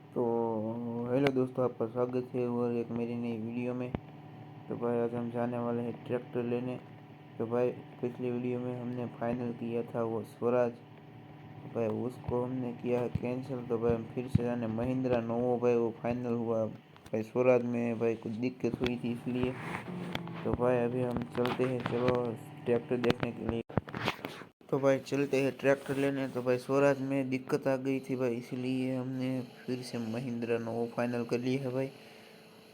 तो हेलो दोस्तों, आपका स्वागत है और एक मेरी नई वीडियो में। तो भाई आज हम जाने वाले हैं ट्रैक्टर लेने। तो भाई पिछली वीडियो में हमने फाइनल किया था वो स्वराज। तो भाई उसको हमने किया है कैंसिल। तो भाई हम फिर से जाने महिंद्रा नोवो। भाई वो फाइनल हुआ। भाई स्वराज में भाई कुछ दिक्कत हुई थी इसलिए। तो भाई अभी हम चलते हैं, चलो ट्रैक्टर देखने के लिए। तो भाई चलते हैं ट्रैक्टर लेने। तो भाई स्वराज में दिक्कत आ गई थी भाई, इसलिए हमने फिर से महिंद्रा नोवो फाइनल कर ली है भाई।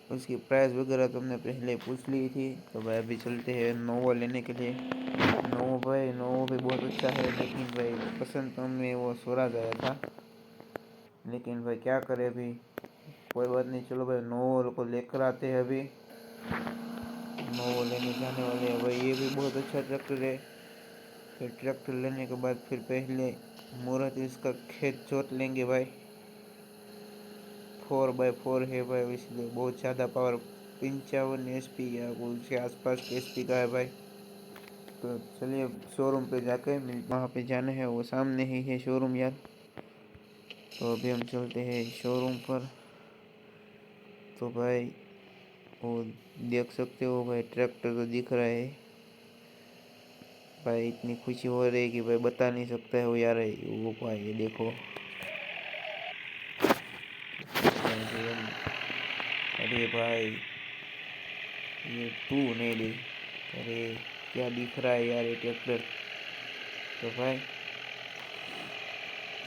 उसकी प्राइस वगैरह तो हमने पहले पूछ ली थी। तो भाई अभी चलते हैं नोवो लेने के लिए। नोवो भाई नोवो भी बहुत अच्छा है, लेकिन भाई पसंद तो हमें वो स्वराज आया था। लेकिन भाई क्या करें, अभी कोई बात नहीं। चलो भाई नोवो को लेकर आते हैं। अभी नोवो लेने जाने वाले हैं भाई। ये भी बहुत अच्छा ट्रैक्टर है। फिर ट्रैक्टर लेने के बाद फिर पहले मुहूर्त इसका खेत जोत लेंगे भाई। 4x4 है भाई, इसलिए बहुत ज़्यादा पावर 55 HP या उसके आसपास के HP का है भाई। तो चलिए शोरूम पे जाके वहाँ पे जाना है, वो सामने ही है शोरूम यार। तो अभी हम चलते हैं शोरूम पर। तो भाई वो देख सकते हो भाई, ट्रैक्टर तो दिख रहा है भाई। इतनी खुशी हो रही है कि भाई बता नहीं सकता है वो यार। वो भाई ये देखो। अरे भाई ये तू नहीं दे। अरे क्या दिख रहा है यार ये ट्रैक्टर। तो भाई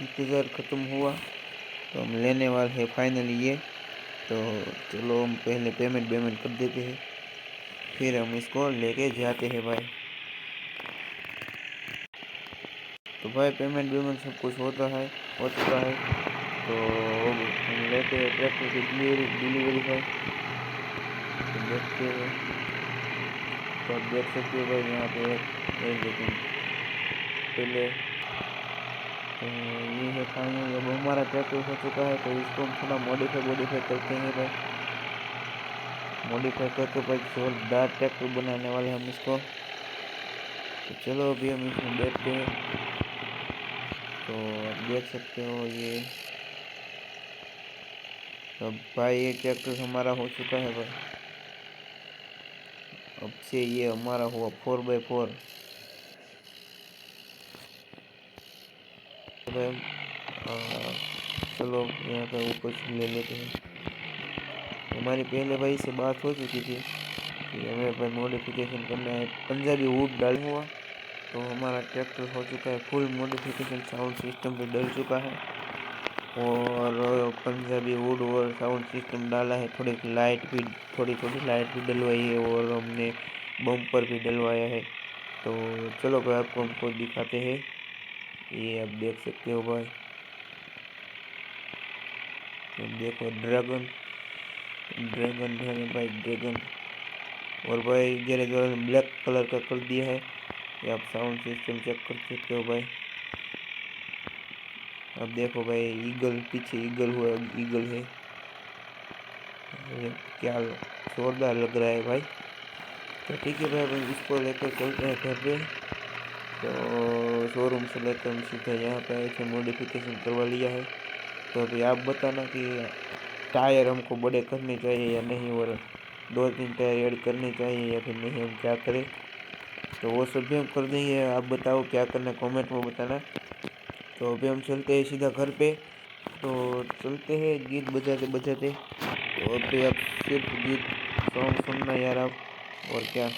इंतज़ार ख़त्म हुआ। तो हम लेने वाले हैं फाइनली ये। तो चलो हम पहले पेमेंट कर देते हैं, फिर हम इसको लेके जाते हैं भाई। तो भाई पेमेंट सब कुछ हो चुका है। तो अब हम लेते हैं ट्रैक्टर की डिलीवरी भाई। तो देखते हैं। तो आप देख सकते हो भाई यहाँ पे एक लेकिन पहले। तो ये है फाइनल। अब हमारा ट्रैक्टर हो चुका है, तो इसको हम थोड़ा मॉडिफाई करते हैं भाई। मॉडिफाई करके भाई जोरदार ट्रैक्टर बनाने वाले हम इसको। तो चलो अभी हम इसमें बैठते हैं। तो आप देख सकते हो ये। तो भाई ये ट्रैक्टर हमारा हो चुका है भाई। अब से ये हमारा हुआ 4x4। तो भाई चलो यहाँ पे ऊपर से ले लेते हैं। हमारी पहले भाई से बात हो चुकी थी कि हमें भाई मॉडिफिकेशन करना है, पंजाबी वुड डाल हुआ। तो हमारा ट्रैक्टर हो चुका है फुल मॉडिफिकेशन, साउंड सिस्टम भी डल चुका है और पंजाबी वुड और साउंड सिस्टम डाला है। थोड़ी लाइट भी डलवाई है और हमने बम्पर भी डलवाया है। तो चलो भाई आपको हमको दिखाते हैं। ये आप देख सकते हो भाई। तो देखो ड्रैगन ड्रैगन है भाई, ड्रैगन। और भाई गैरेज वाले ने ब्लैक कलर का कर दिया है। ये आप साउंड सिस्टम चेक कर सकते हो भाई। अब देखो भाई ईगल, पीछे ईगल हुआ, ईगल है। ये क्या जोरदार लग रहा है भाई। तो ठीक है भाई, अब इसको लेकर चलते हैं घर पे। तो शोरूम से लेकर हम सीधे यहाँ पे आए थे, मॉडिफिकेशन करवा लिया है। तो अभी आप बताना कि टायर हमको बड़े करने चाहिए या नहीं, और 2-3 टायर ऐड करने चाहिए या फिर नहीं, हम क्या करें। तो वो सब भी हम कर देंगे। आप बताओ क्या करना है, कमेंट में बताना। तो अभी हम चलते हैं सीधा घर पे। तो चलते हैं गीत बजाते बजाते। तो अभी आप सिर्फ गीत सॉन्ग सुनना यार आप, और क्या।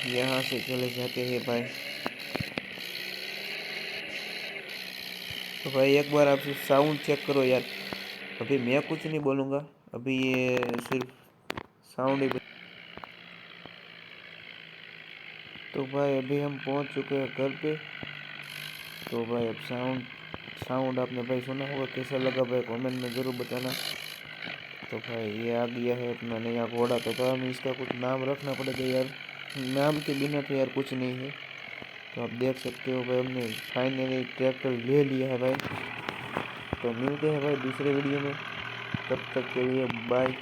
यहाँ से चले जाते हैं भाई। तो भाई एक बार आप साउंड चेक करो यार। अभी मैं कुछ नहीं बोलूँगा, अभी ये सिर्फ साउंड ही। तो भाई अभी हम पहुंच चुके हैं घर पे। तो भाई अब साउंड साउंड आपने भाई सुना होगा, कैसा लगा भाई कमेंट में ज़रूर बताना। तो भाई ये आ गया है अपना नया घोड़ा। तो भाई हमें इसका कुछ नाम रखना पड़ेगा यार, नाम के बिना तो यार कुछ नहीं है। तो आप देख सकते हो भाई, हमने फाइनली ट्रैक्टर ले लिया है भाई। तो मिलते हैं भाई दूसरे वीडियो में, तब तक के लिए बाय।